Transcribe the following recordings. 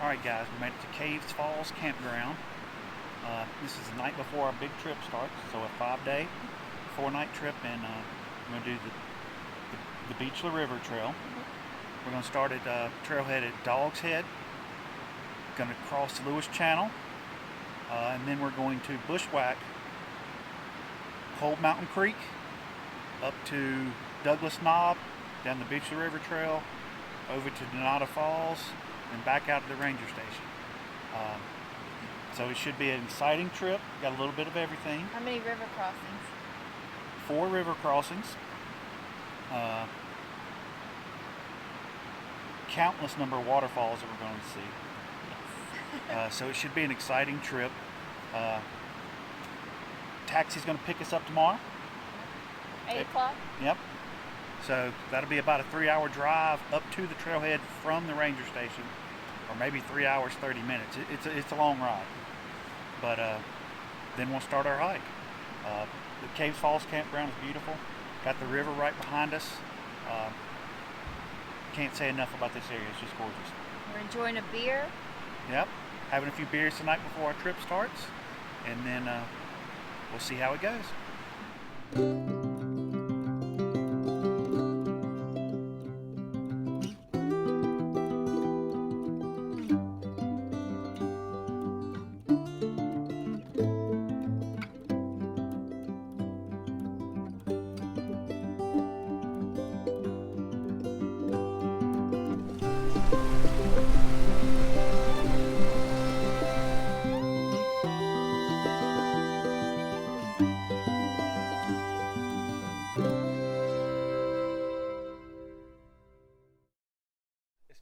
Alright guys, we made it to Caves Falls Campground. This is the night before our big trip starts, so a 5-day, 4-night trip, and we're going to do the Bechler River Trail. We're going to start at trailhead at Dog's Head, going to cross the Lewis Channel, and then we're going to bushwhack Cold Mountain Creek up to Douglas Knob, down the Bechler River Trail, over to WATERFALLS, and back out to the Ranger Station. So it should be an exciting trip. Got a little bit of everything. How many river crossings? 4 river crossings. Countless number of waterfalls that we're going to see. So it should be an exciting trip. Taxi's going to pick us up tomorrow. 8 o'clock? Yep. So that'll be about a 3-hour drive up to the trailhead from the Ranger Station, or maybe 3 hours 30 minutes. It's a long ride, but then we'll start our hike. The Caves Falls Campground is beautiful. Got the river right behind us. Can't say enough about this area. It's just gorgeous. We're enjoying a beer. Yep. Having a few beers tonight before our trip starts, and then we'll see how it goes.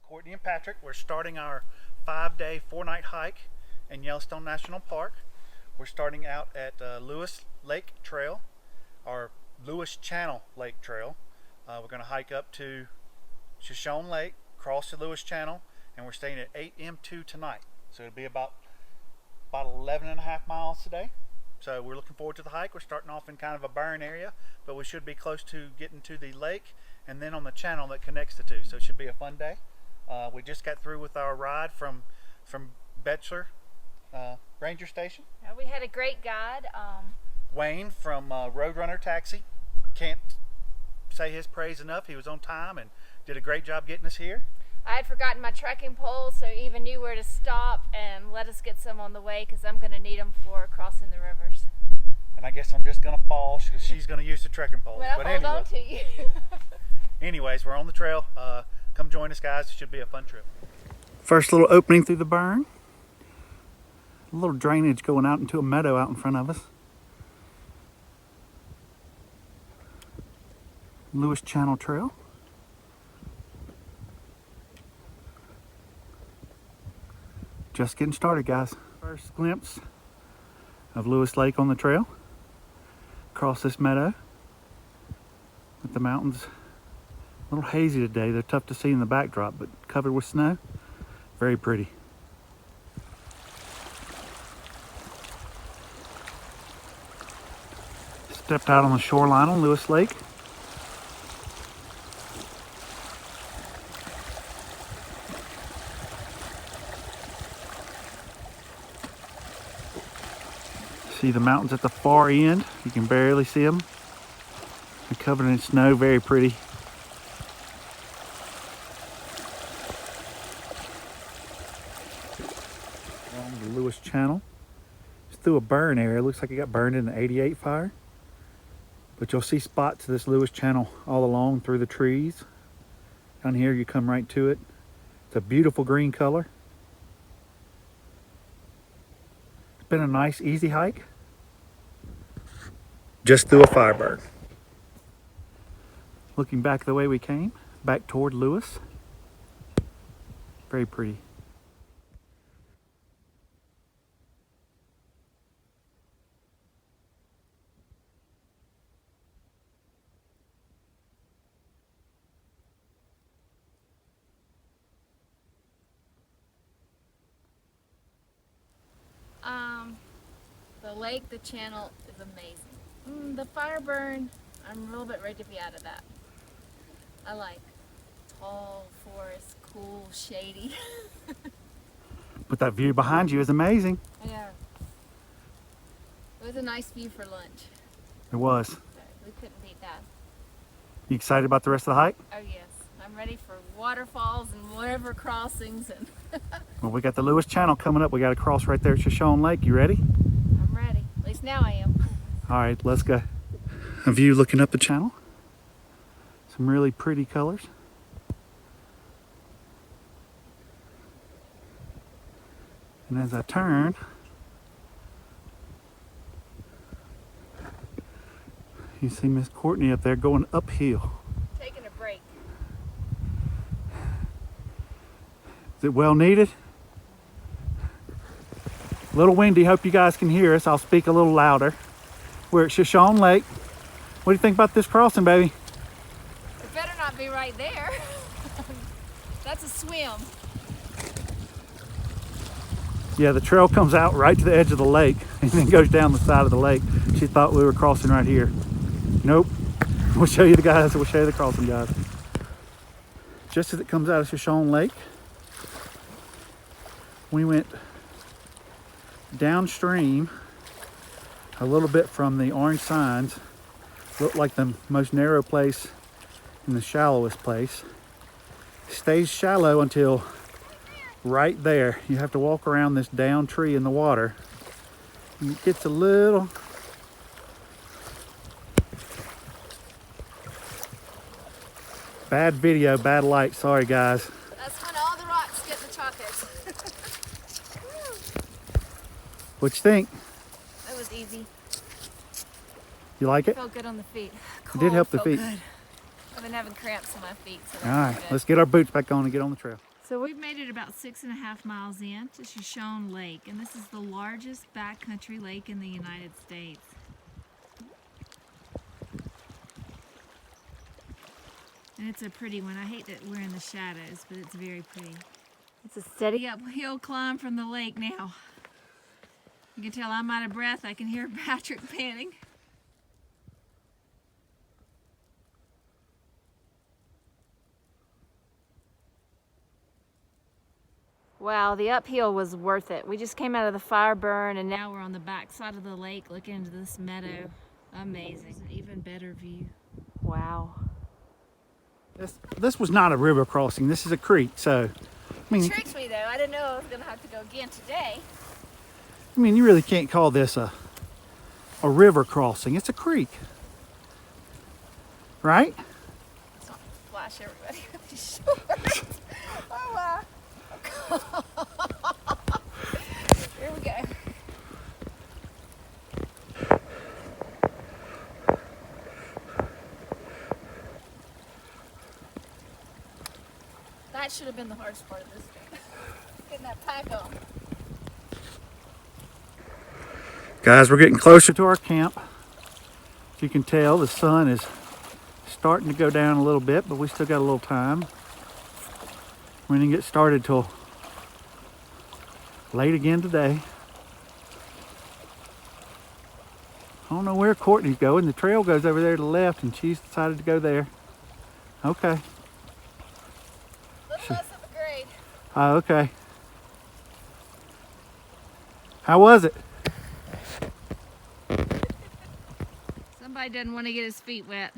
Courtney and Patrick, we're starting our 5-day, 4-night hike in Yellowstone National Park. We're starting out at Lewis Lake Trail, or Lewis Channel Lake Trail. We're going to hike up to Shoshone Lake, cross the Lewis Channel, and we're staying at 8 M2 tonight. So it'll be about 11.5 miles today. So we're looking forward to the hike. We're starting off in kind of a barren area, but we should be close to getting to the lake and then on the channel that connects the two. So it should be a fun day. We just got through with our ride from Bechler Ranger Station. Yeah, we had a great guide. Wayne from Roadrunner Taxi. Can't say his praise enough. He was on time and did a great job getting us here. I had forgotten my trekking pole, so he even knew where to stop and let us get some on the way, because I'm going to need them for crossing the rivers. And I guess I'm just going to fall because she's going to use the trekking pole. Well, but hold anyway, on to you. anyways, we're on the trail. Come join us, guys. It should be a fun trip. First little opening through the burn. A little drainage going out into a meadow out in front of us. Lewis Channel Trail. Just getting started, guys. First glimpse of Lewis Lake on the trail. Across this meadow with the mountains. A little hazy today. They're tough to see in the backdrop, but covered with snow. Very pretty. Stepped out on the shoreline on Lewis Lake. See the mountains at the far end. You can barely see them. They're covered in snow. Very pretty. Along the Lewis Channel. It's through a burn area. It looks like it got burned in the '88 fire. But you'll see spots of this Lewis Channel all along through the trees. Down here you come right to it. It's a beautiful green color. It's been a nice, easy hike. Just through a fire burn. Looking back the way we came, back toward Lewis. Very pretty. The lake, the channel is amazing. The fire burn, I'm a little bit ready to be out of that. I like tall forest, cool, shady. But that view behind you is amazing. I know. It was a nice view for lunch. It was. So we couldn't beat that. You excited about the rest of the hike? Oh yes. I'm ready for waterfalls and whatever crossings and Well, we got the Lewis Channel coming up. We got to cross right there at Shoshone Lake. You ready? I'm ready. At least now I am. All right, let's go. A view looking up the channel. Some really pretty colors. And as I turn, you see Miss Courtney up there going uphill. Taking a break. Is it well needed? A little windy, hope you guys can hear us. I'll speak a little louder. We're at Shoshone Lake. What do you think about this crossing, baby? It better not be right there. That's a swim. Yeah, the trail comes out right to the edge of the lake and then goes down the side of the lake. She thought we were crossing right here. Nope. We'll show you the guys. We'll show you the crossing, guys. Just as it comes out of Shoshone Lake, we went downstream a little bit from the orange signs. Looked like the most narrow place and the shallowest place. Stays shallow until right there. You have to walk around this down tree in the water. And it gets a little bad video, bad light. Sorry, guys. That's when all the rocks get the chocolate. What you think? That was easy. You like it? Felt good on the feet. It did help the Felt feet. good. I've been having cramps in my feet. So All right, let's get our boots back on and get on the trail. So we've made it about 6.5 miles in to Shoshone Lake, and this is the largest backcountry lake in the United States. And it's a pretty one. I hate that we're in the shadows, but it's very pretty. It's a steady uphill climb from the lake now. You can tell I'm out of breath. I can hear Patrick panting. Wow, the uphill was worth it. We just came out of the fire burn and now we're on the back side of the lake looking into this meadow. Amazing. An even better view. Wow. This was not a river crossing. This is a creek, so I mean, It tricked me though. I didn't know I was gonna have to go again today. I mean, you really can't call this a river crossing. It's a creek, right? Let's not flash everybody with these shorts. Oh wow. Here we go. That should have been the hardest part of this trip. Getting that pack on. Guys, we're getting closer to our camp. As you can tell, the sun is starting to go down a little bit, but we still got a little time. We didn't get started till late again today. I don't know where Courtney's going. The trail goes over there to the left and she's decided to go there. Okay. A little less of a grade. Oh, okay. How was it? Somebody doesn't want to get his feet wet.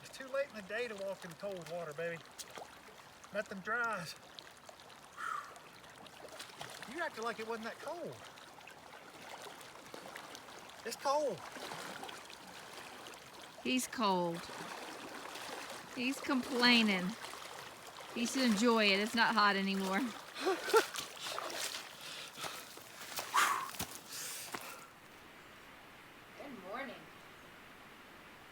It's too late in the day to walk in cold water, baby. Nothing dries. You acted like it wasn't that cold. It's cold. He's cold. He's complaining. He should enjoy it. It's not hot anymore. Good morning.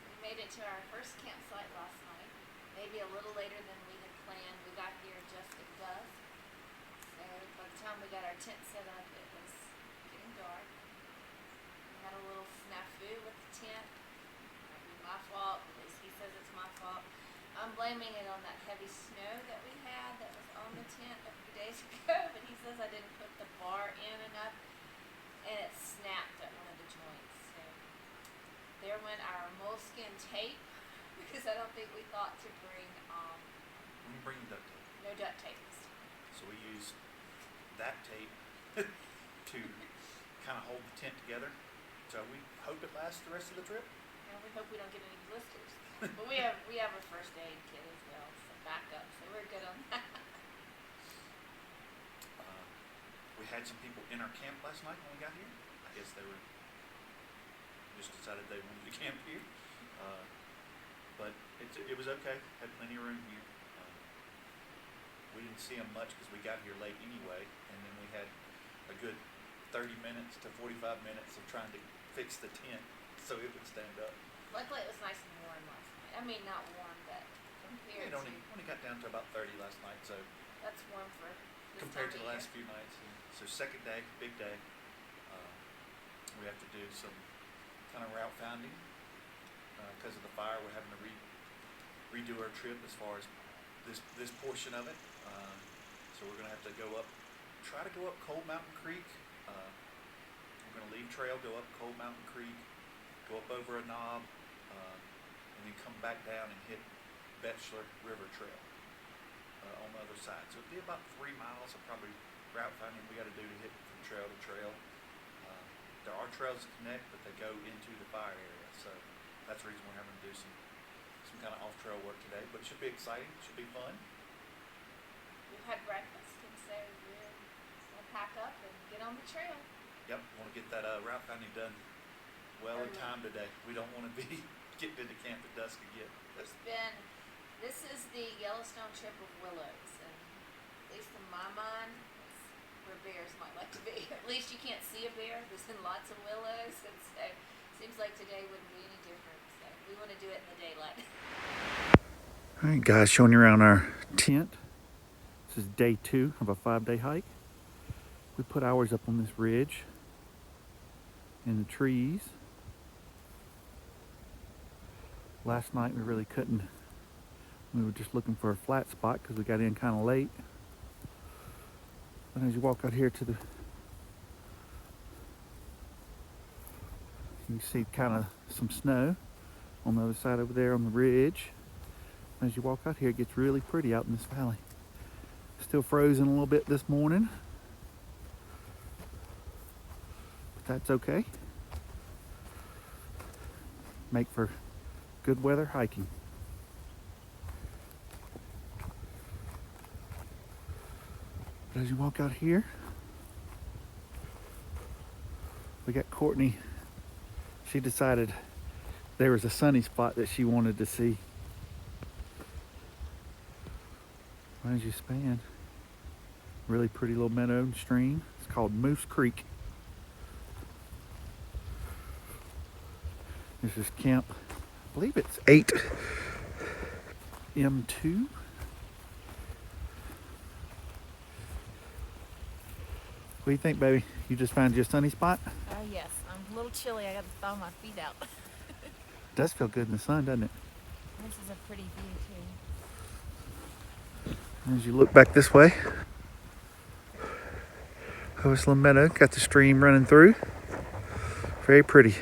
We made it to our first campsite last night. Maybe a little later than we had planned. We got here just at dusk. So by the time we got our tent set up, it was getting dark. We had a little snafu with the tent. Might be my fault. At least he says it's my fault. I'm blaming it on that heavy snow that we had that was on the tent a few days ago, but he says I didn't put the bar in enough and it snapped at one of the joints. So there went our moleskin tape because I don't think we thought to bring We bring duct tape. no duct tape. So we use that tape to kind of hold the tent together. So we hope it lasts the rest of the trip. And we hope we don't get any blisters. But we have a first aid kit as well, some backup, so we're good on that. We had some people in our camp last night when we got here. I guess they were just decided they wanted to camp here. But it was okay. Had plenty of room here. We didn't see them much because we got here late anyway, and then we had a good 30 minutes to 45 minutes of trying to fix the tent so it would stand up. Luckily it was nice and warm last night. I mean, not warm, but compared It only got down to about 30 last night, so that's warm for this compared to time the of last few nights. So second day, big day. We have to do some kind of route finding because of the fire. We're having to redo our trip as far as this portion of it. So we're gonna have to try to go up Cold Mountain Creek. We're gonna leave trail, go up Cold Mountain Creek, go up over a knob, and then come back down and hit Bechler River Trail on the other side. So it'll be about 3 miles of probably route finding we got to do to hit from trail to trail. There are trails that connect, but they go into the fire area. So that's the reason we're having to do some kind of off-trail work today. But it should be exciting. It should be fun. We've had breakfast, and so we'll pack up and get on the trail. Yep, want to get that route finding done well in time today. We don't want to be getting into camp at dusk again. This is the Yellowstone trip of willows, and at least in my mind, it's where bears might like to be. At least you can't see a bear. There's been lots of willows, and so it seems like today wouldn't be any different. So we want to do it in the daylight. All right, guys, showing you around our tent. This is day 2 of a 5-day hike. We put ours up on this ridge in the trees. Last night we really couldn't. We were just looking for a flat spot because we got in kind of late. But as you walk out here to the, you can see kind of some snow on the other side over there on the ridge. As you walk out here, it gets really pretty out in this valley. Still frozen a little bit this morning, but that's okay. Make for good weather hiking. But as you walk out here, we got Courtney. She decided there was a sunny spot that she wanted to see. As you span, really pretty little meadow and stream. It's called Moose Creek. This is camp, I believe it's 8M2. What do you think, baby? You just found you a sunny spot? Oh yes, I'm a little chilly. I got to thaw my feet out. It does feel good in the sun, doesn't it? This is a pretty view too. As you look back this way, oh, this little meadow, got the stream running through. Very pretty.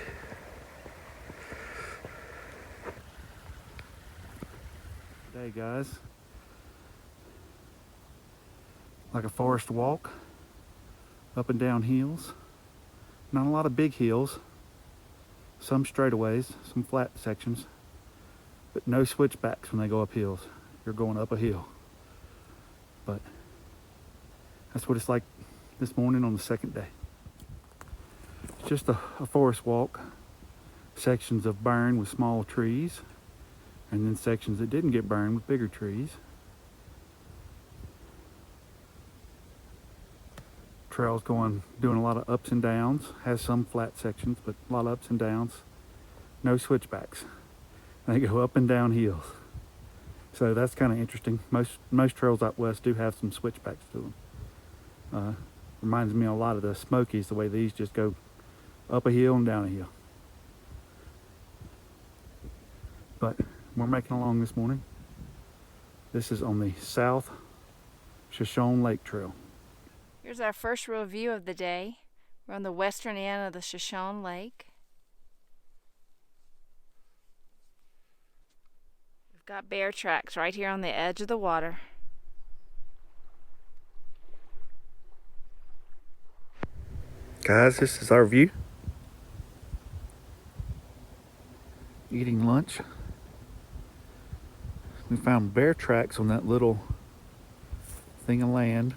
Today, guys, like a forest walk, up and down hills. Not a lot of big hills, some straightaways, some flat sections, but no switchbacks when they go up hills. You're going up a hill. But that's what it's like this morning on the second day. It's just a forest walk, sections of burned with small trees, and then sections that didn't get burned with bigger trees. Trails doing a lot of ups and downs, has some flat sections, but a lot of ups and downs. No switchbacks. They go up and down hills. So that's kind of interesting. Most trails out west do have some switchbacks to them. Reminds me a lot of the Smokies, the way these just go up a hill and down a hill. But we're making along this morning. This is on the South Shoshone Lake Trail. Here's our first real view of the day. We're on the western end of the Shoshone Lake. We've got bear tracks right here on the edge of the water. Guys, this is our view. Eating lunch. We found bear tracks on that little thing of land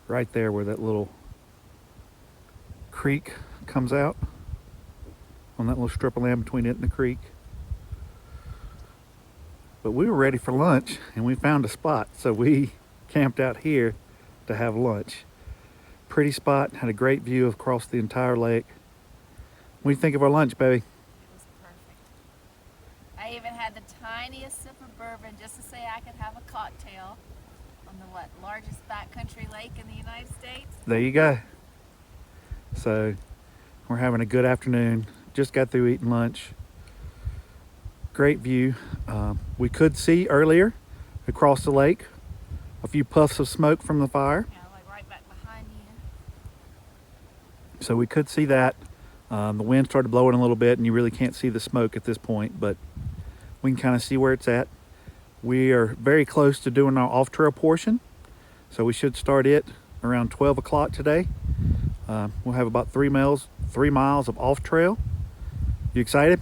right there where that little creek comes out, on that little strip of land between it and the creek. But we were ready for lunch and we found a spot, so we camped out here to have lunch. Pretty spot, had a great view across the entire lake. What do you think of our lunch, baby? It was perfect. I even had the tiniest sip of bourbon just to say I could have a cocktail on the largest backcountry lake in the United States. There you go. So we're having a good afternoon. Just got through eating lunch. Great view. We could see earlier across the lake a few puffs of smoke from the fire. Yeah, like right back behind you. So we could see that. The wind started blowing a little bit and you really can't see the smoke at this point, but we can kind of see where it's at. We are very close to doing our off-trail portion, so we should start it around 12 o'clock today. We'll have about 3 miles of off-trail. You excited?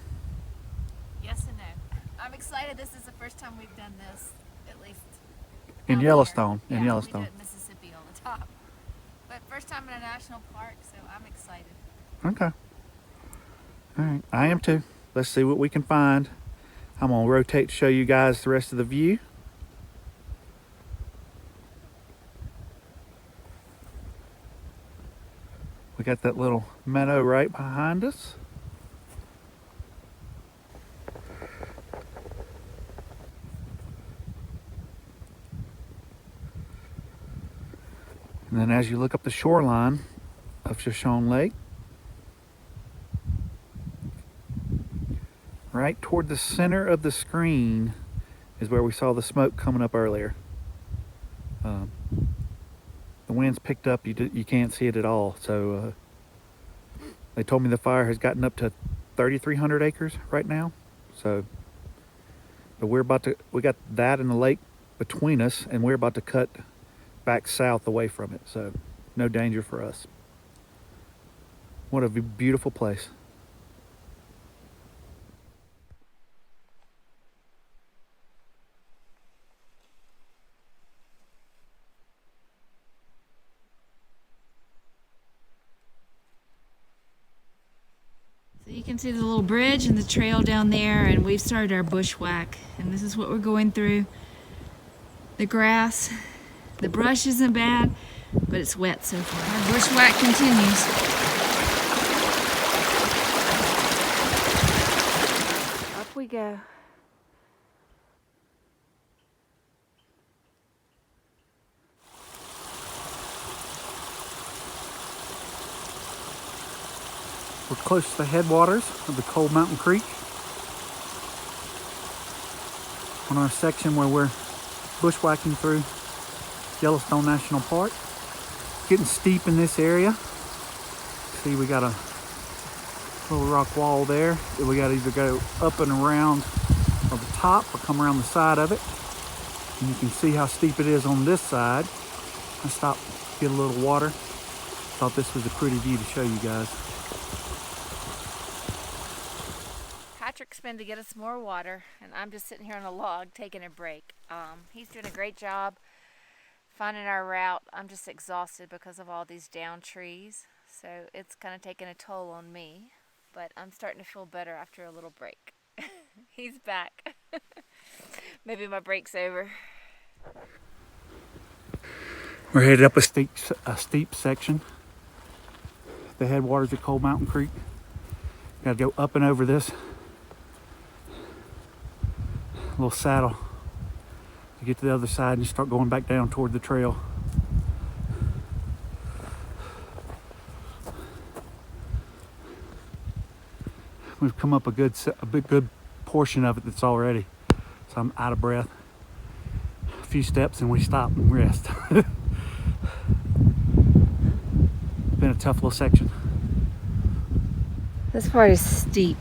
Yes and no. I'm excited. This is the first time we've done this, at least In out Yellowstone. there. In Yeah, Yellowstone. we do it in Mississippi all the time. But first time in a national park, so I'm excited. Okay. All right, I am too. Let's see what we can find. I'm gonna rotate to show you guys the rest of the view. We got that little meadow right behind us. And then as you look up the shoreline of Shoshone Lake, right toward the center of the screen is where we saw the smoke coming up earlier. The wind's picked up, you can't see it at all. So they told me the fire has gotten up to 3,300 acres right now. So, but we got that and the lake between us, and we're about to cut back south away from it. So no danger for us. What a beautiful place. So you can see the little bridge and the trail down there, and we've started our bushwhack, and this is what we're going through. The grass, the brush isn't bad, but it's wet so far. Our bushwhack continues. Up we go. We're close to the headwaters of the Cold Mountain Creek. On our section where we're bushwhacking through Yellowstone National Park. Getting steep in this area. See, we got a little rock wall there that we got to either go up and around on the top or come around the side of it. And you can see how steep it is on this side. I stopped, get a little water. Thought this was a pretty view to show you guys. Patrick's been to get us more water, and I'm just sitting here on a log taking a break. He's doing a great job finding our route. I'm just exhausted because of all these down trees, so it's kind of taking a toll on me, but I'm starting to feel better after a little break. He's back. Maybe my break's over. We're headed up a steep section. The headwaters of Cold Mountain Creek. Got to go up and over this little saddle to get to the other side and start going back down toward the trail. We've come up a good portion of it that's already, so I'm out of breath. A few steps and we stop and rest. Been a tough little section. This part is steep.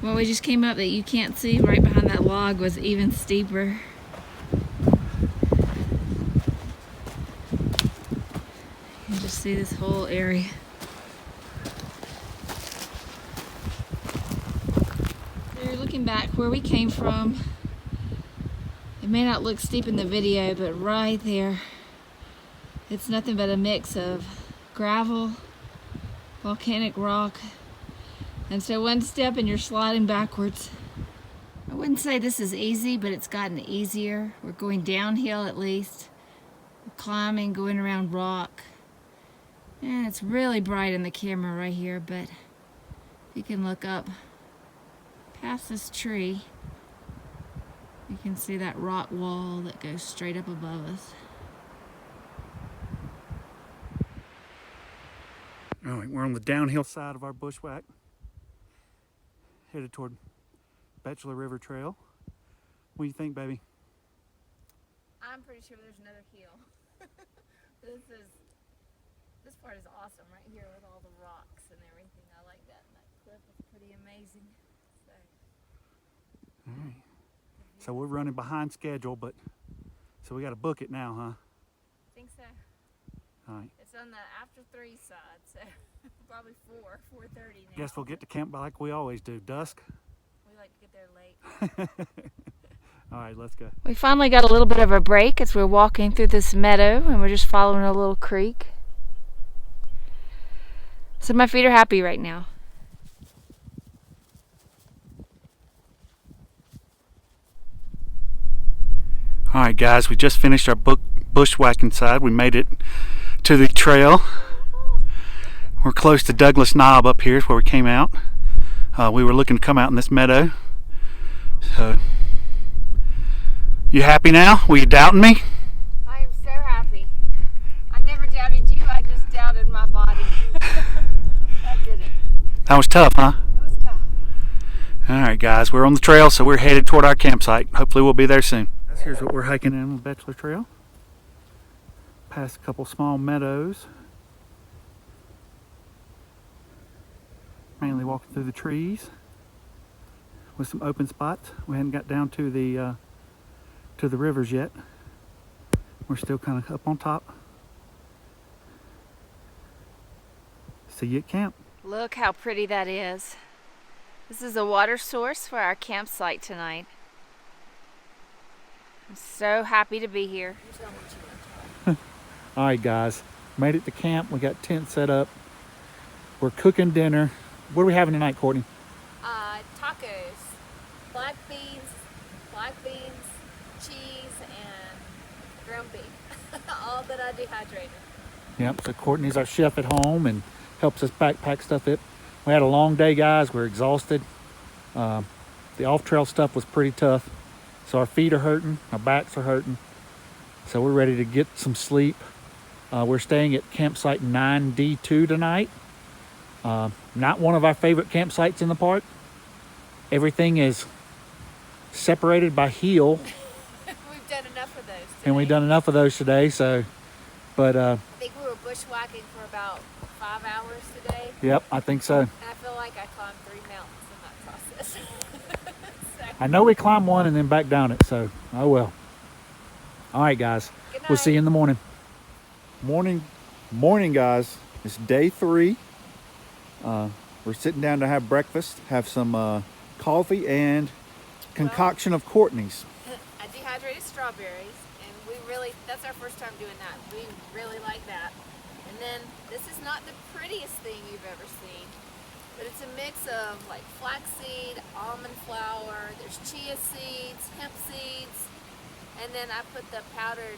What we just came up that you can't see right behind that log was even steeper. You can just see this whole area. So you're looking back where we came from. It may not look steep in the video, but right there, it's nothing but a mix of gravel, volcanic rock, and so one step and you're sliding backwards. I wouldn't say this is easy, but it's gotten easier. We're going downhill at least. We're climbing, going around rock. And it's really bright in the camera right here, but you can look up past this tree. You can see that rock wall that goes straight up above us. All right, we're on the downhill side of our bushwhack, headed toward Bechler River Trail. What do you think, baby? I'm pretty sure there's another hill. This part is awesome right here with all the rocks and everything. I like that. And that cliff is pretty amazing. All right. So we're running behind schedule, but so we got to book it now, huh? I think so. All right. It's on the after 3 side, so probably 4:30 now. Guess we'll get to camp like we always do, dusk. We like to get there late. All right, let's go. We finally got a little bit of a break as we're walking through this meadow, and we're just following a little creek. So my feet are happy right now. All right, guys, we just finished our bushwhacking side. We made it to the trail. We're close to Douglas Knob up here is where we came out. We were looking to come out in this meadow. So, you happy now? Were you doubting me? I am so happy. I never doubted you, I just doubted my body. I did it. That was tough, huh? It was tough. All right, guys, we're on the trail, so we're headed toward our campsite. Hopefully we'll be there soon. Here's what we're hiking in on the Bechler Trail. Past a couple small meadows. Mainly walking through the trees with some open spots. We hadn't got down to the rivers yet. We're still kind of up on top. See you at camp. Look how pretty that is. This is a water source for our campsite tonight. I'm so happy to be here. All right, guys, made it to camp. We got tent set up. We're cooking dinner. What are we having tonight, Courtney? Tacos, black beans, cheese, and ground beef. All that I dehydrated. Yep, so Courtney's our chef at home and helps us backpack stuff up. We had a long day, guys. We're exhausted. The off-trail stuff was pretty tough. So our feet are hurting, our backs are hurting. So we're ready to get some sleep. We're staying at campsite 9D2 tonight. Not one of our favorite campsites in the park. Everything is separated by hill. We've done enough of those today. And we've done enough of those today, so, but... I think we were bushwhacking for about 5 hours today. Yep, I think so. And I feel like I climbed 3 mountains in that process. I know we climbed one and then back down it, so, oh well. All right, guys. We'll see you in the morning. Morning, guys. It's day 3. We're sitting down to have breakfast, have some coffee and concoction of Courtney's. I dehydrated strawberries, and that's our first time doing that. We really like that. And then this is not the prettiest thing you've ever seen, but it's a mix of like flaxseed, almond flour, there's chia seeds, hemp seeds, and then I put the powdered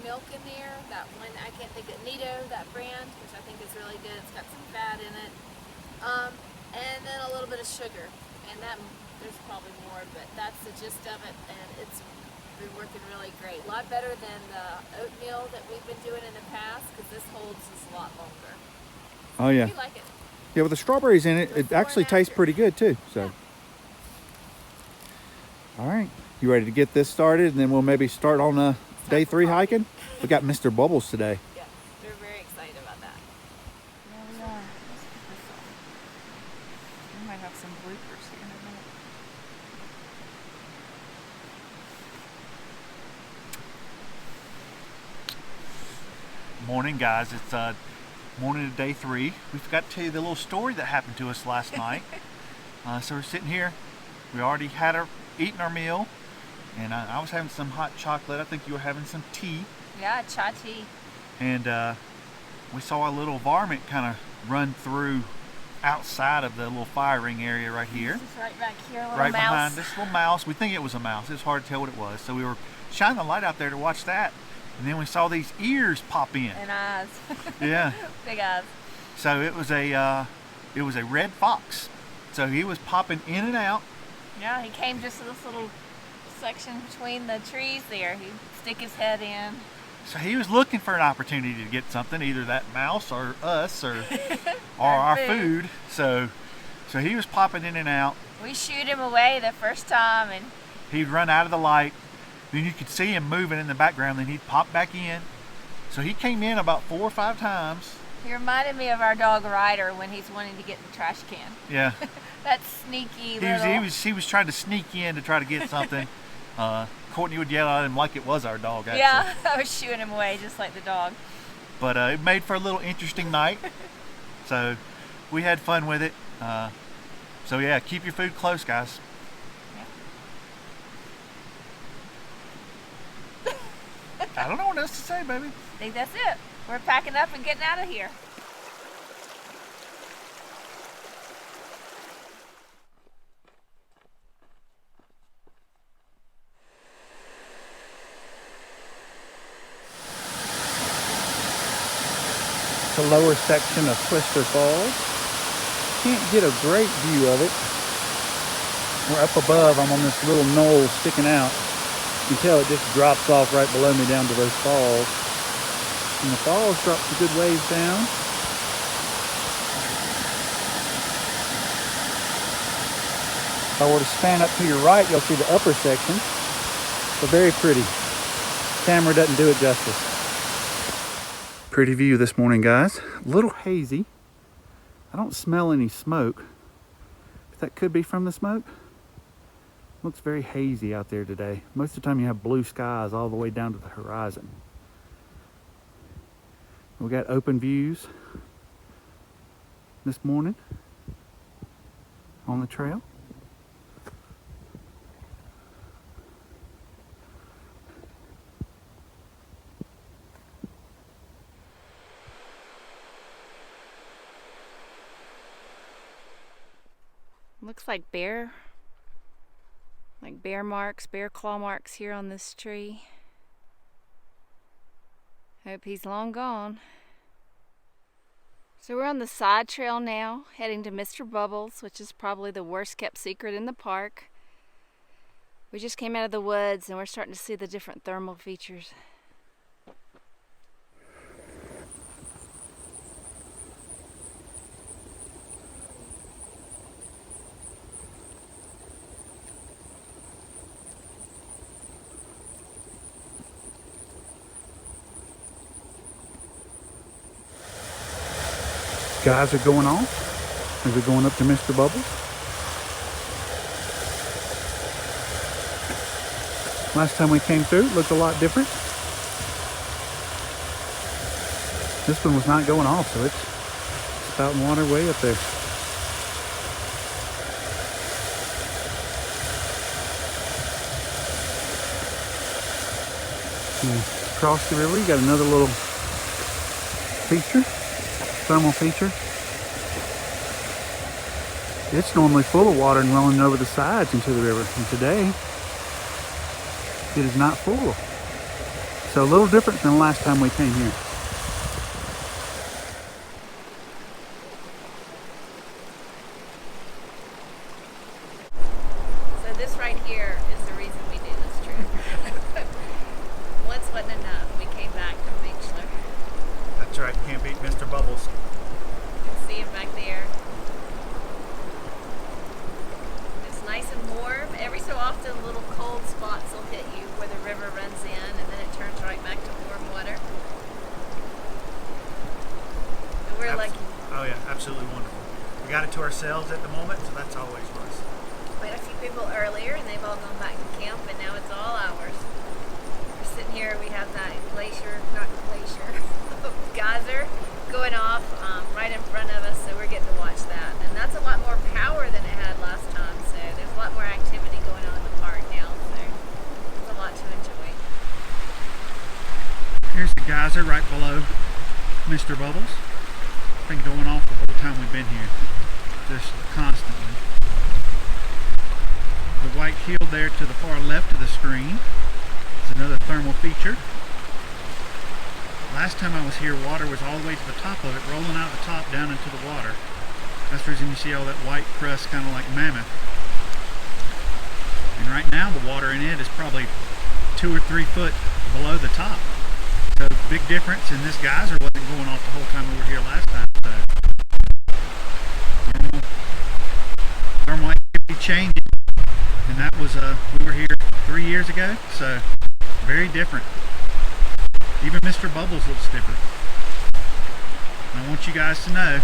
milk in there, that one, I can't think of, Nido, that brand, which I think is really good. It's got some fat in it. And then a little bit of sugar. And there's probably more, but that's the gist of it, and it's been working really great. A lot better than the oatmeal that we've been doing in the past, because this holds us a lot longer. Oh yeah. We like it. Yeah, with the strawberries in it, it actually tastes pretty good too. So. Yeah. All right, you ready to get this started, and then we'll maybe start on day 3 hiking? We got Mr. Bubbles today. Yeah, we're very excited about that. There we are. We might have some bloopers here in a minute. Morning, guys. It's morning of day 3. We forgot to tell you the little story that happened to us last night. So we're sitting here. We already had eaten our meal, and I was having some hot chocolate. I think you were having some tea. Yeah, chai tea. And we saw a little varmint kind of run through outside of the little fire ring area right here. This is right back here, a little Right mouse. behind this little mouse. We think it was a mouse. It was hard to tell what it was. So we were shining the light out there to watch that. And then we saw these ears pop in. And eyes. Yeah. Big eyes. So it was a red fox. So he was popping in and out. Yeah, he came just to this little section between the trees there. He'd stick his head in. So he was looking for an opportunity to get something, either that mouse or us or our food. So he was popping in and out. We shooed him away the first time, and he'd run out of the light. Then you could see him moving in the background. Then he'd pop back in. So he came in about 4 or 5 times. He reminded me of our dog Ryder when he's wanting to get in the trash can. Yeah. That sneaky little... He was trying to sneak in to try to get something. Courtney would yell at him like it was our dog, actually. Yeah, I was shooing him away just like the dog. But it made for a little interesting night. So we had fun with it. So yeah, keep your food close, guys. Yeah. I don't know what else to say, baby. I think that's it. We're packing up and getting out of here. The lower section of Bechler Falls. Can't get a great view of it. We're up above. I'm on this little knoll sticking out. You can tell it just drops off right below me down to those falls. And the falls drops a good ways down. If I were to stand up to your right, you'll see the upper section. So very pretty. Camera doesn't do it justice. Pretty view this morning, guys. A little hazy. I don't smell any smoke. If that could be from the smoke. Looks very hazy out there today. Most of the time you have blue skies all the way down to the horizon. We got open views this morning on the trail. Looks like bear marks, bear claw marks here on this tree. Hope he's long gone. So we're on the side trail now, heading to Mr. Bubbles, which is probably the worst kept secret in the park. We just came out of the woods and we're starting to see the different thermal features. Guys are going off as we're going up to Mr. Bubbles. Last time we came through, it looked a lot different. This one was not going off, so it's spouting water way up there. And across the river, you got another little feature. Thermal feature. It's normally full of water and rolling over the sides into the river, and today it is not full. So a little different than the last time we came here. So this right here is the reason we do this trip. Once wasn't enough. We came back from Bechler. That's right, can't beat Mr. Bubbles. See him back there. It's nice and warm. Every so often little cold spots will hit you where the river runs in and then it turns right back to warm water. And we're lucky. Oh yeah, absolutely wonderful. We got it to ourselves at the moment, so that's always nice. We had a few people earlier and they've all gone back to camp and now it's all ours. We're sitting here, we have that geyser going off right in front of us, so we're getting to watch that. And that's a lot more power than it had last time, so there's a lot more activity going on in the park now, so it's a lot to enjoy. Here's the geyser right below Mr. Bubbles. It's been going off the whole time we've been here, just constantly. The white hill there to the far left of the screen is another thermal feature. Last time I was here, water was all the way to the top of it, rolling out the top down into the water. That's the reason you see all that white crust, kind of like mammoth. And right now the water in it is probably 2 or 3 foot below the top. So big difference, and this geyser wasn't going off the whole time we were here last time. So thermal activity changing, and that was we were here 3 years ago. So very different. Even Mr. Bubbles looks different. And I want you guys to know,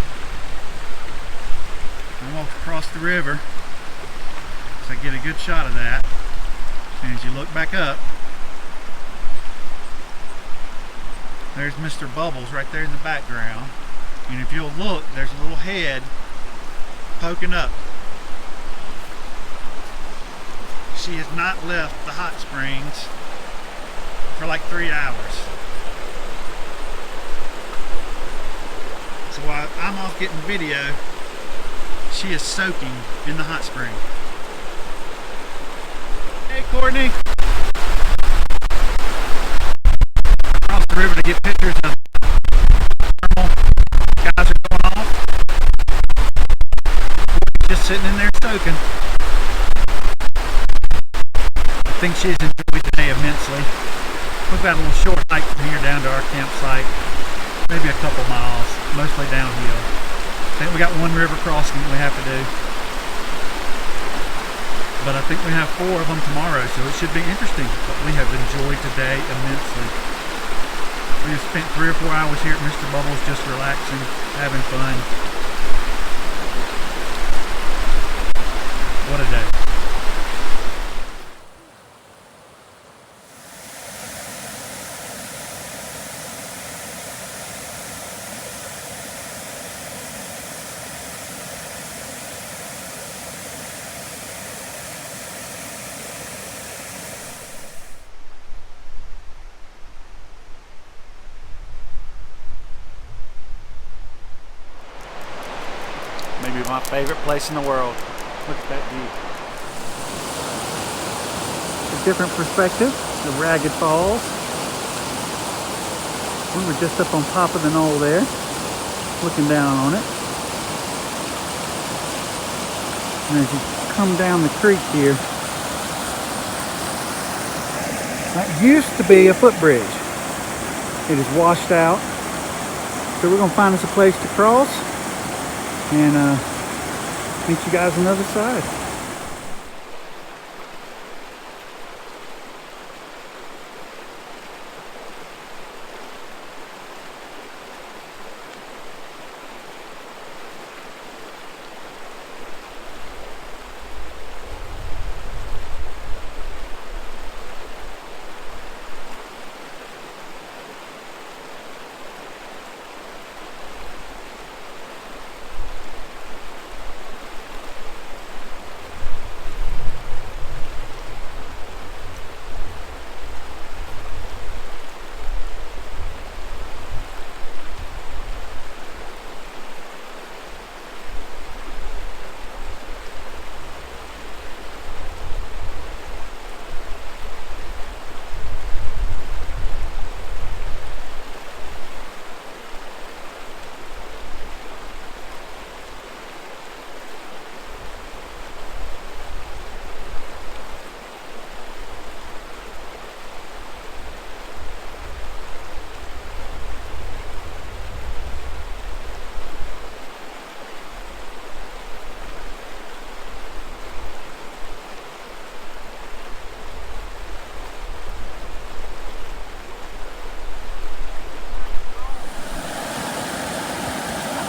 I walked across the river, so I get a good shot of that. And as you look back up, there's Mr. Bubbles right there in the background. And if you'll look, there's a little head poking up. She has not left the hot springs for like 3 hours. So while I'm off getting video, she is soaking in the hot spring. Hey Courtney! Across the river to get pictures of thermal geyser going off. Just sitting in there soaking. I think she's enjoyed today immensely. We've got a little short hike from here down to our campsite. Maybe a couple miles, mostly downhill. I think we got one river crossing that we have to do. But I think we have 4 of them tomorrow, so it should be interesting. But we have enjoyed today immensely. We have spent 3 or 4 hours here at Mr. Bubbles just relaxing, having fun. What a day. Maybe my favorite place in the world. Look at that view. A different perspective of Ragged Falls. We were just up on top of the knoll there, looking down on it. And as you come down the creek here, that used to be a footbridge. It is washed out. So we're going to find us a place to cross and meet you guys on the other side.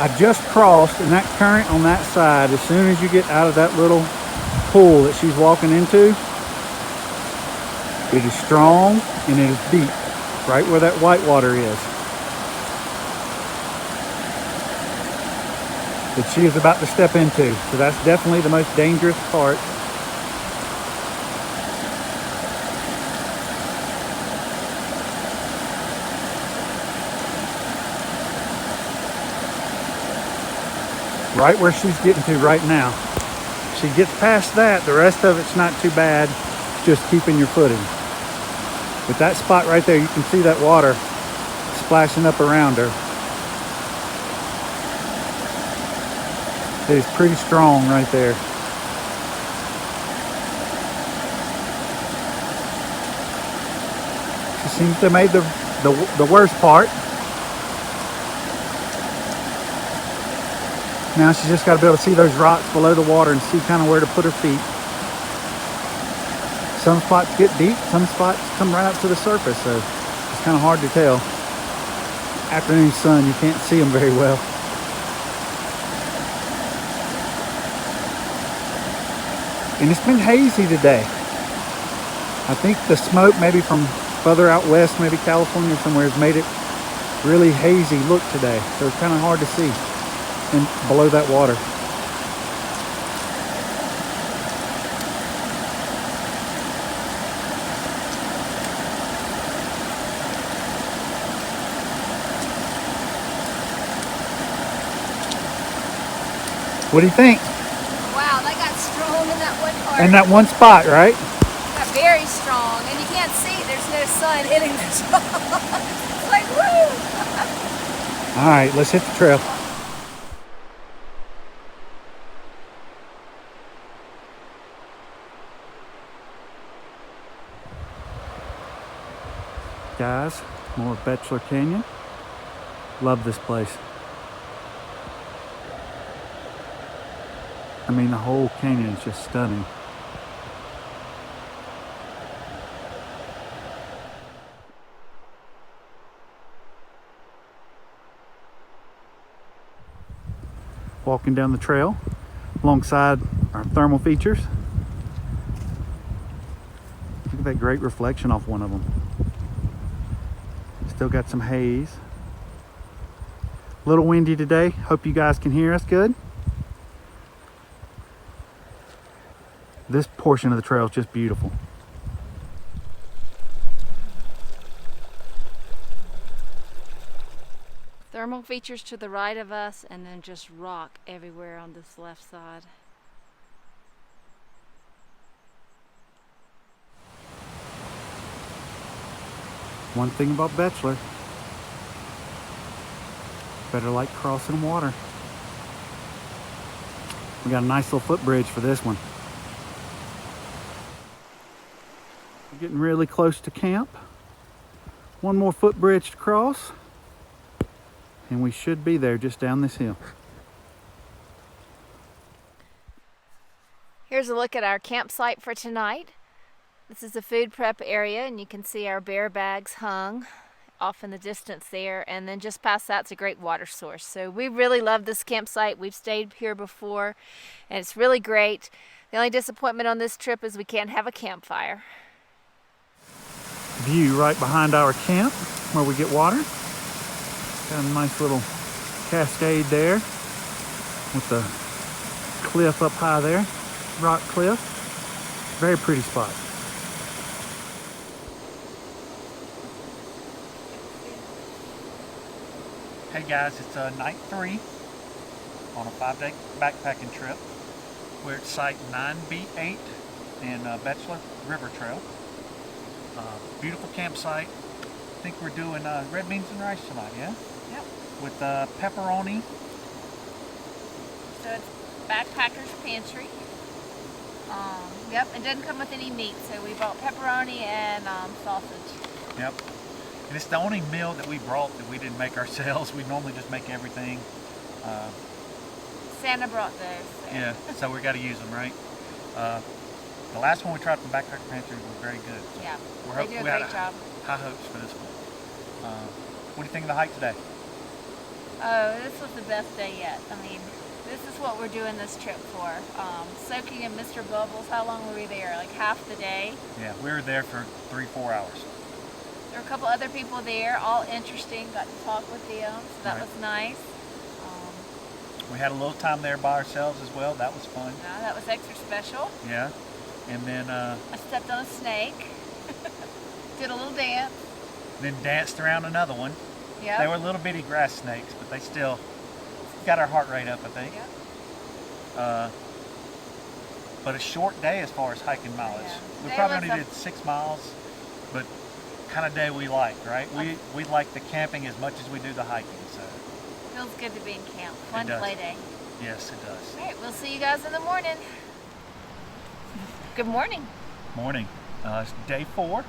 I just crossed, and that current on that side, as soon as you get out of that little pool that she's walking into, It is strong and it is deep, right where that white water is. That she is about to step into. So that's definitely the most dangerous part. Right where she's getting to right now. She gets past that, the rest of it's not too bad, just keeping your footing. But that spot right there, you can see that water splashing up around her. It is pretty strong right there. She seems to have made the worst part. Now she's just got to be able to see those rocks below the water and see kind of where to put her feet. Some spots get deep, some spots come right up to the surface, so it's kind of hard to tell. Afternoon sun, you can't see them very well. And it's been hazy today. I think the smoke maybe from further out west, maybe California somewhere, has made it really hazy look today. So it's kind of hard to see and below that water. What do you think? Wow, that got strong in that one part. In that one spot, right? Got very strong, and you can't see. There's no sun hitting the top. It's like, woo! All right, let's hit the trail. Guys, more of Bechler Canyon. Love this place. I mean, the whole canyon is just stunning. Walking down the trail alongside our thermal features. Look at that great reflection off one of them. Still got some haze. A little windy today. Hope you guys can hear us good. This portion of the trail is just beautiful. Thermal features to the right of us, and then just rock everywhere on this left side. One thing about Bechler, better like crossing water. We got a nice little footbridge for this one. We're getting really close to camp. One more footbridge to cross, and we should be there just down this hill. Here's a look at our campsite for tonight. This is a food prep area, and you can see our bear bags hung off in the distance there, and then just past that's a great water source. So we really love this campsite. We've stayed here before, and it's really great. The only disappointment on this trip is we can't have a campfire. View right behind our camp where we get water. Got a nice little cascade there with the cliff up high there, rock cliff. Very pretty spot. Hey guys, it's night 3 on a 5-day backpacking trip. We're at site 9B8 in Bechler River Trail. Beautiful campsite. I think we're doing red beans and rice tonight, yeah? Yep. With pepperoni. So it's Backpacker's Pantry. Yep, it doesn't come with any meat, so we bought pepperoni and sausage. Yep. And it's the only meal that we brought that we didn't make ourselves. We normally just make everything. Santa brought those. So. Yeah, so we got to use them, right? The last one we tried from Backpacker Pantry was very good. Yeah, We're they do a great job. High hopes for this one. What do you think of the hike today? Oh, this was the best day yet. I mean, This is what we're doing this trip for. Soaking in Mr. Bubbles. How long were we there? Like half the day? Yeah, we were there for 3-4 hours. There were a couple other people there, all interesting. Got to talk with them, so that Right. was nice. We had a little time there by ourselves as well. That was fun. Yeah, that was extra special. Yeah. And then I stepped on a snake. Did a little dance. danced around another one. Yeah. They were little bitty grass snakes, but they still got our heart rate up, I think. Yep. But a short day as far as hiking mileage. Yeah. We Today probably was only did 6 miles, but kind of day we liked, right? We like the camping as much as we do the hiking, so. Feels good to be in camp. Fun does. play day. Yes, it does. All right, we'll see you guys in the morning. Good morning. Morning. It's day 4.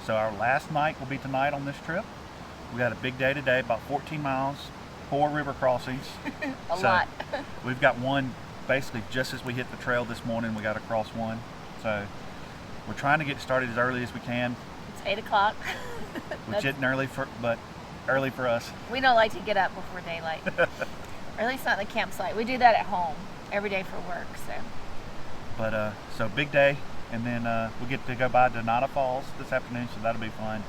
So our last night will be tonight on this trip. We got a big day today, about 14 miles, 4 river crossings. A lot. We've got one basically just as we hit the trail this morning. We got to cross one. So we're trying to get started as early as we can. It's 8 o'clock. Which isn't early but early for us. We don't like to get up before daylight. Or at least not in the campsite. We do that at home every day for work. But so big day, and then we get to go by Donata Falls this afternoon, so that'll be fun.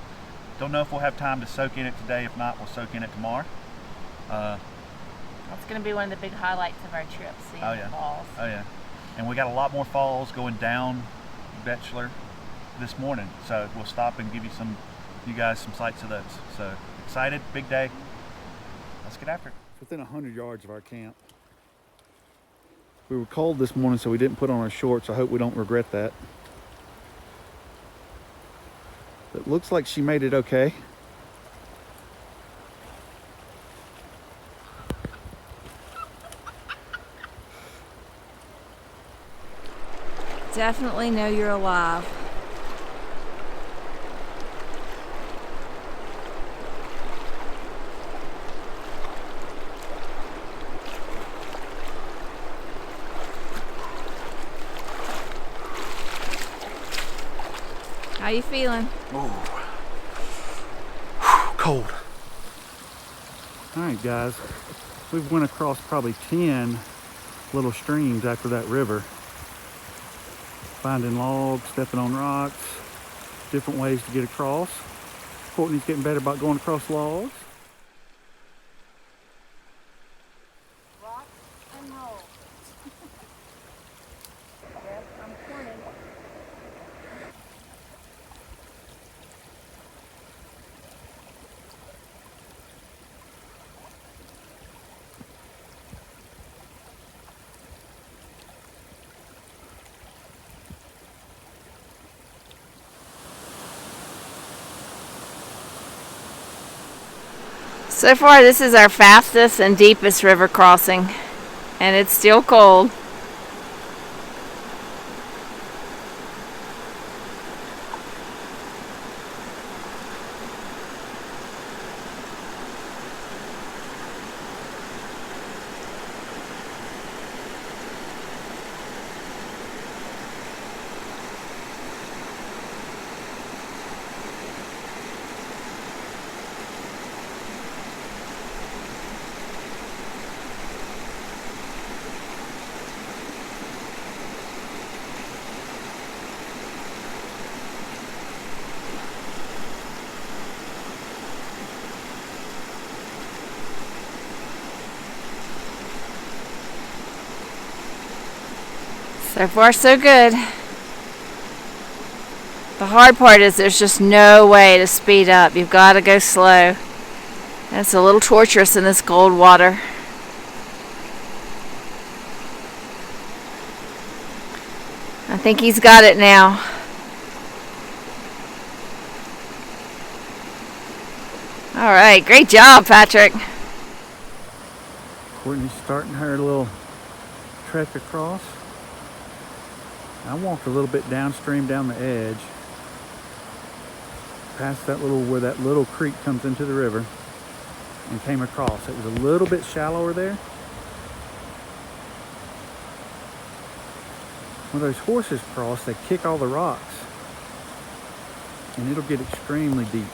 Don't know if we'll have time to soak in it today. If not, we'll soak in it tomorrow. It's going to be one of the big highlights of our trip, seeing the falls. Oh yeah. And we got a lot more falls going down Bechler this morning, so we'll stop and give you guys some sights of those. So excited, big day. Let's get after it. Within 100 yards of our camp. We were cold this morning, so we didn't put on our shorts. I hope we don't regret that. It looks like she made it okay. Definitely know you're alive. How you feeling? Oh, cold. All right, guys. We've went across probably 10 little streams after that river. Finding logs, stepping on rocks, different ways to get across. Courtney's getting better about going across logs. Rock and roll. Yes, I'm pointing. So far, this is our fastest and deepest river crossing, and it's still cold. So far, so good. The hard part is there's just no way to speed up. You've got to go slow. And it's a little torturous in this cold water. I think he's got it now. All right, great job, Patrick. Courtney's starting her little trek across. I walked a little bit downstream down the edge, past where that little creek comes into the river, and came across. It was a little bit shallower there. When those horses cross, they kick all the rocks, and it'll get extremely deep.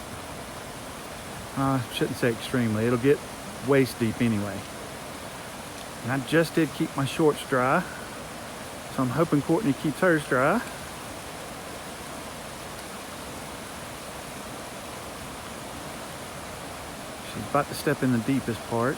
I shouldn't say extremely, it'll get waist deep anyway. And I just did keep my shorts dry, so I'm hoping Courtney keeps hers dry. She's about to step in the deepest part.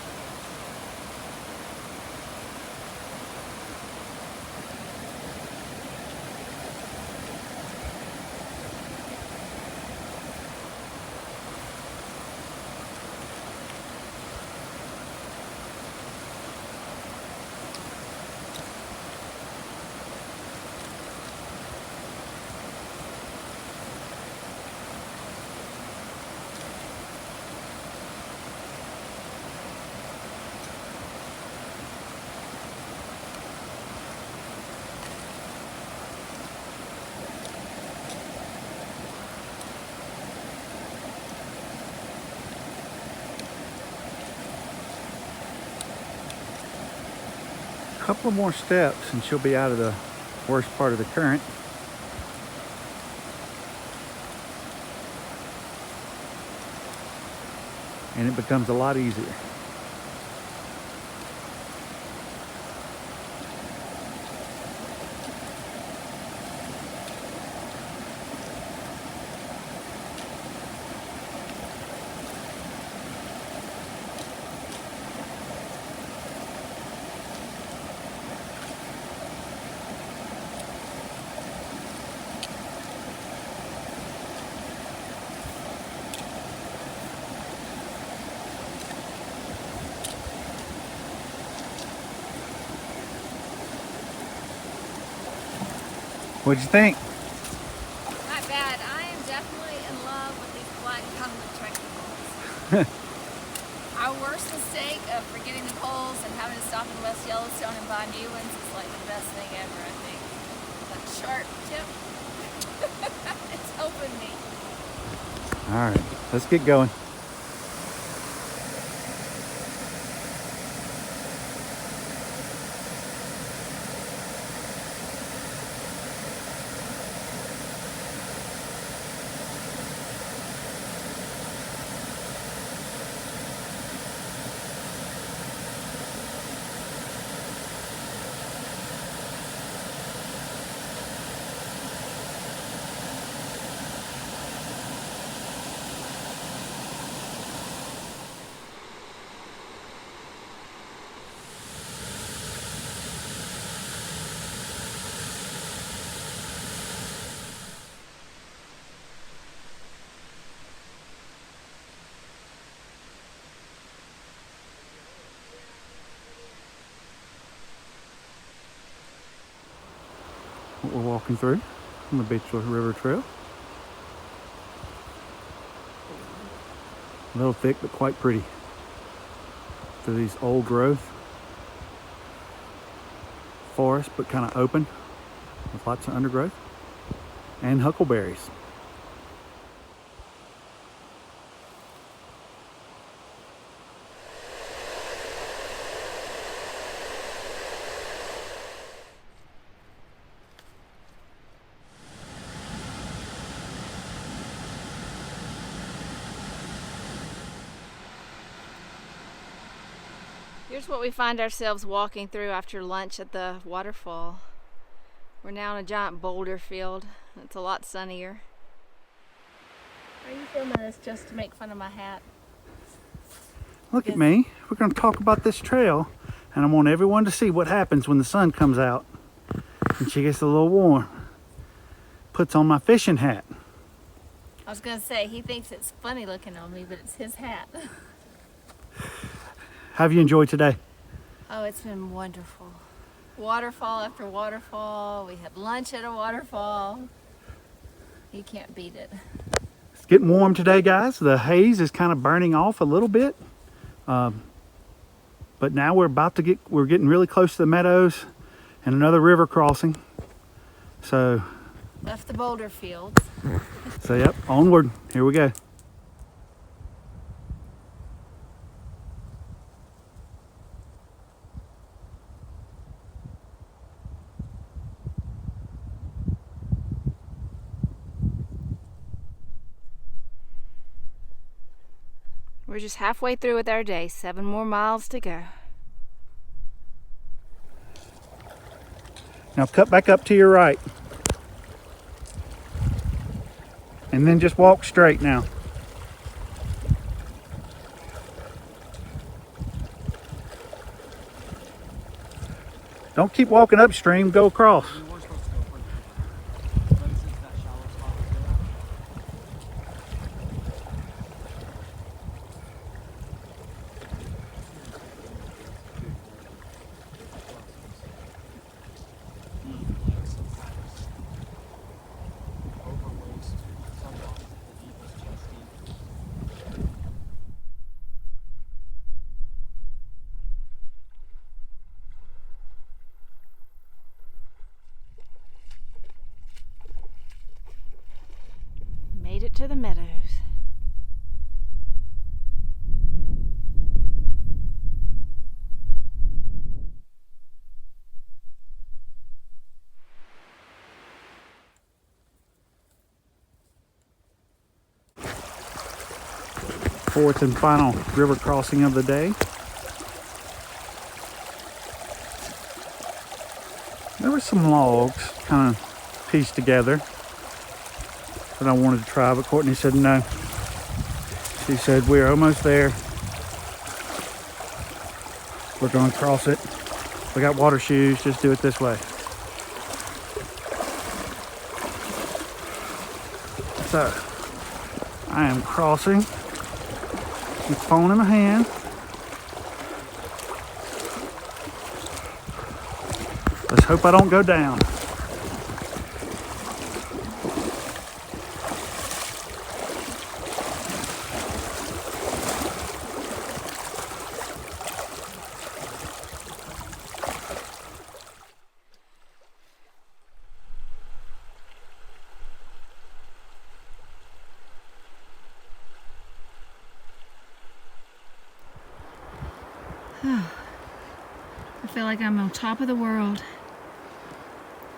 A couple more steps and she'll be out of the worst part of the current. And it becomes a lot easier. What'd you think? Not bad. I am definitely in love with these black colored trekking poles. Our worst mistake of forgetting the poles and having to stop in West Yellowstone and buy new ones is like the best thing ever, I think. That sharp tip, it's helping me. All right, let's get going. What we're walking through on the Bechler River Trail. A little thick, but quite pretty. Through these old growth forest, but kind of open with lots of undergrowth and huckleberries. Here's what we find ourselves walking through after lunch at the waterfall. We're now in a giant boulder field. It's a lot sunnier. Are you filming this just to make fun of my hat? Look at me. We're going to talk about this trail, and I want everyone to see what happens when the sun comes out and she gets a little warm. Puts on my fishing hat. I was going to say, he thinks it's funny looking on me, but it's his hat. How have you enjoyed today? Oh, it's been wonderful. Waterfall after waterfall. We had lunch at a waterfall. You can't beat it. It's getting warm today, guys. The haze is kind of burning off a little bit. But now we're getting really close to the meadows and another river crossing. So left the boulder fields. So yep, onward. Here we go. We're just halfway through with our day. 7 more miles to go. Now cut back up to your right. And then just walk straight now. Don't keep walking upstream, go across. Made it to the meadows. Fourth and final river crossing of the day. There were some logs kind of pieced together that I wanted to try, but Courtney said no. She said, we're almost there. We're going to cross it. We got water shoes, just do it this way. So, I am crossing with phone in my hand. Let's hope I don't go down. I feel like I'm on top of the world.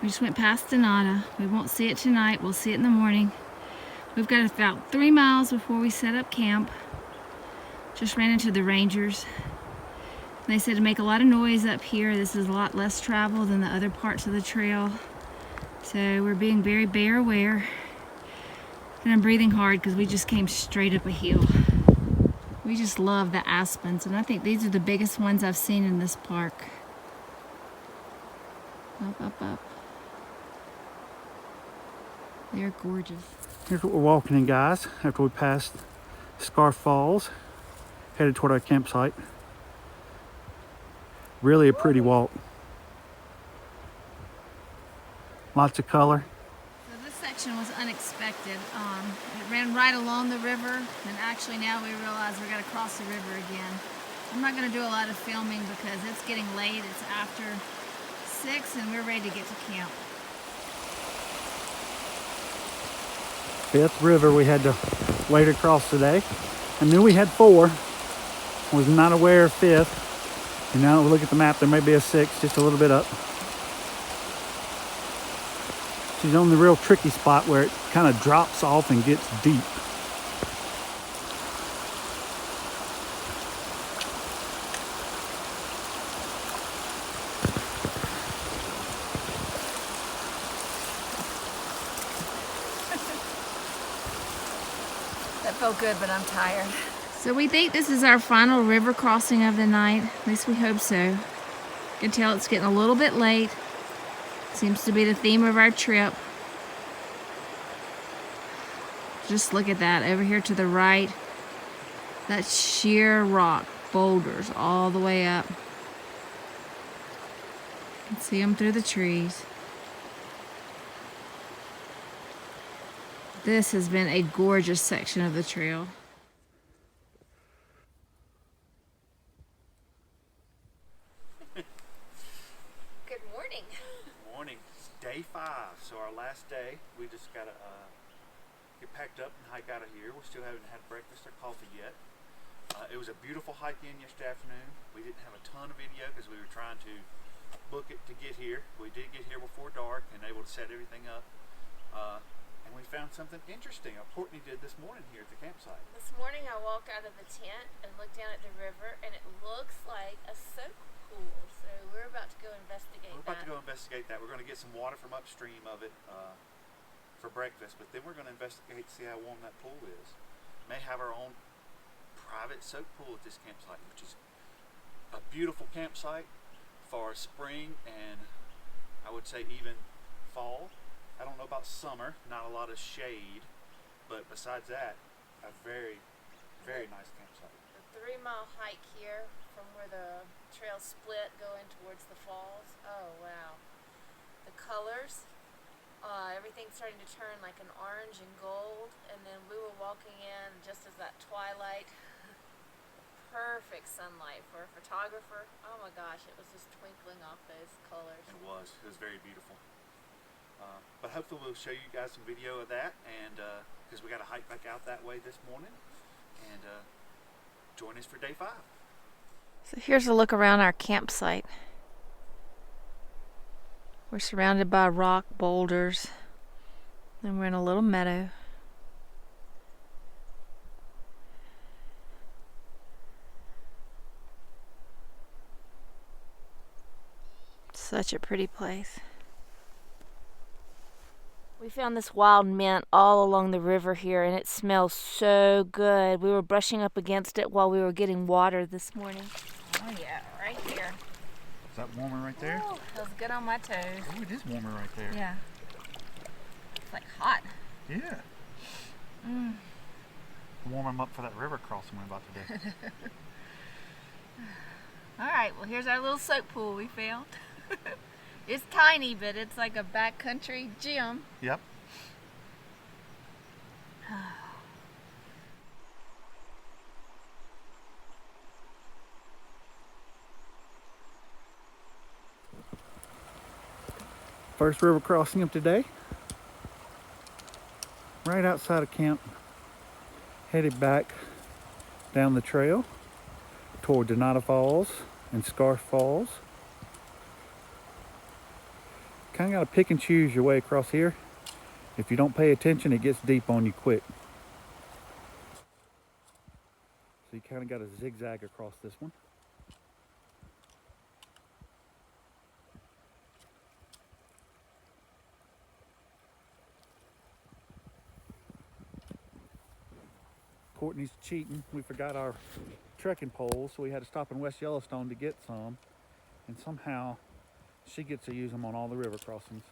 We just went past Donata. We won't see it tonight. We'll see it in the morning. We've got about 3 miles before we set up camp. Just ran into the rangers. They said to make a lot of noise up here. This is a lot less travel than the other parts of the trail. So we're being very bear aware. And I'm breathing hard because we just came straight up a hill. We just love the aspens, and I think these are the biggest ones I've seen in this park. Up, up, up. They're gorgeous. Here's what we're walking in, guys, after we passed Scarf Falls, headed toward our campsite. Really a pretty walk. Lots of color. So this section was unexpected. It ran right along the river, and actually now we realize we're going to cross the river again. I'm not going to do a lot of filming because it's getting late. It's after 6 and we're ready to get to camp. Fifth river we had to wade across today. I knew we had 4. Was not aware of 5th. And now that we look at the map, there may be a 6th, just a little bit up. She's on the real tricky spot where it kind of drops off and gets deep. That felt good, but I'm tired. So we think this is our final river crossing of the night. At least we hope so. You can tell it's getting a little bit late. Seems to be the theme of our trip. Just look at that over here to the right. That sheer rock, boulders all the way up. You can see them through the trees. This has been a gorgeous section of the trail. Good morning. Good morning. It's day 5, so our last day. We just gotta get packed up and hike out of here. We still haven't had breakfast or coffee yet. It was a beautiful hike in yesterday afternoon. We didn't have a ton of video because we were trying to book it to get here. We did get here before dark and able to set everything up. And we found something interesting. Courtney did this morning here at the campsite. This morning I walked out of the tent and looked down at the river, and it looks like a soak pool. So we're about to go investigate that. investigate that. We're going to get some water from upstream of it for breakfast, but then we're going to investigate, see how warm that pool is. May have our own private soak pool at this campsite, which is a beautiful campsite for spring and I would say even fall. I don't know about summer, not a lot of shade, but besides that, a very, very nice campsite. The 3-mile hike here from where the trail split going towards the falls. Oh wow. The colors, everything's starting to turn like an orange and gold, and then we were walking in just as that twilight, perfect sunlight for a photographer. Oh my gosh, it was just twinkling off those colors. It was very beautiful. But hopefully we'll show you guys some video of that, and because we got to hike back out that way this morning, and join us for day 5. So here's a look around our campsite. We're surrounded by rock boulders, and we're in a little meadow. Such a pretty place. We found this wild mint all along the river here, and it smells so good. We were brushing up against it while we were getting water this morning. Oh yeah, right there. Is that warmer right there? Ooh, feels good on my toes. Oh, it is warmer right there. Yeah. It's like hot. Yeah. Warm them up for that river crossing we're about to do. Alright, well here's our little soak pool we found. It's tiny, but it's like a backcountry gym. Yep. First river crossing of today. Right outside of camp. Headed back down the trail toward Donata Falls and Scarf Falls. Kind of got to pick and choose your way across here. If you don't pay attention, it gets deep on you quick. So you kind of got to zigzag across this one. Courtney's cheating. We forgot our trekking poles, so we had to stop in West Yellowstone to get some. And somehow she gets to use them on all the river crossings.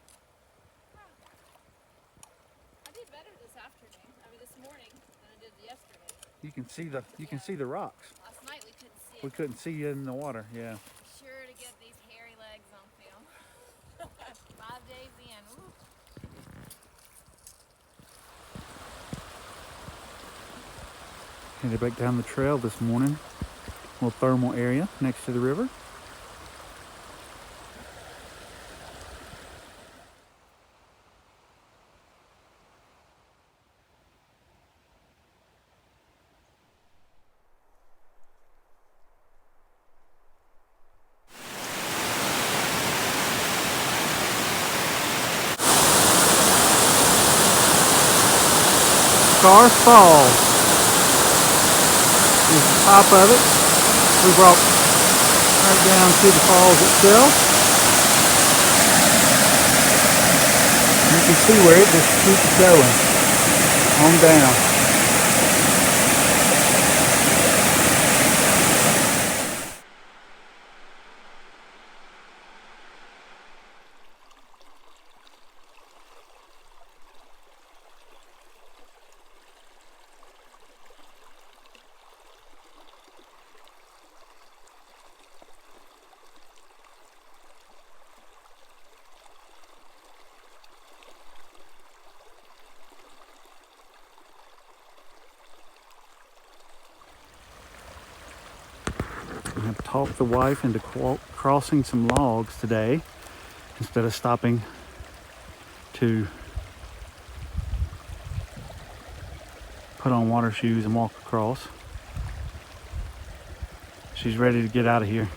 I did better this afternoon. I mean this morning than I did yesterday. You can see the rocks. Last night we couldn't see it. We couldn't see you in the water, yeah. Be sure to get these hairy legs on film. 5 days in. Ooh. Headed back down the trail this morning. Little thermal area next to the river. Scarf Falls is the top of it. We walked right down to the falls itself. You can see where it just keeps going on down. I have talked the wife into crossing some logs today instead of stopping to put on water shoes and walk across. She's ready to get out of here.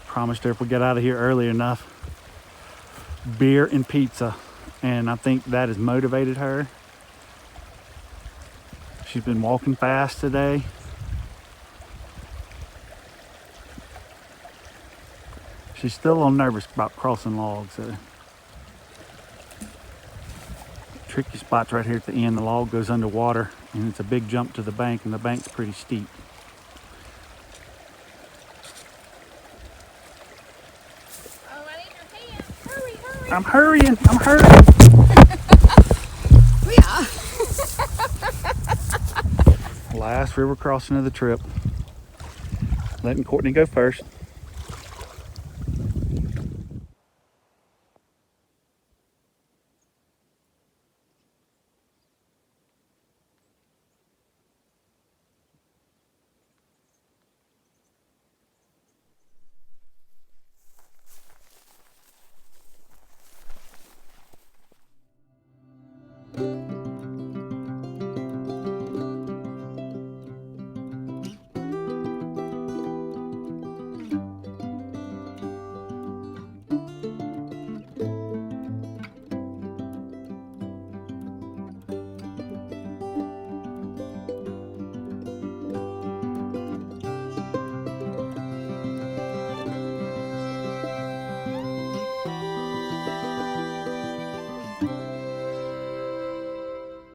Promised her if we get out of here early enough, beer and pizza, and I think that has motivated her. She's been walking fast today. She's still a little nervous about crossing logs. So. Tricky spot's right here at the end. The log goes underwater and it's a big jump to the bank, and the bank's pretty steep. Oh, I need your hand. Hurry, hurry. I'm hurrying. I'm hurrying. Yeah. Last river crossing of the trip. Letting Courtney go first.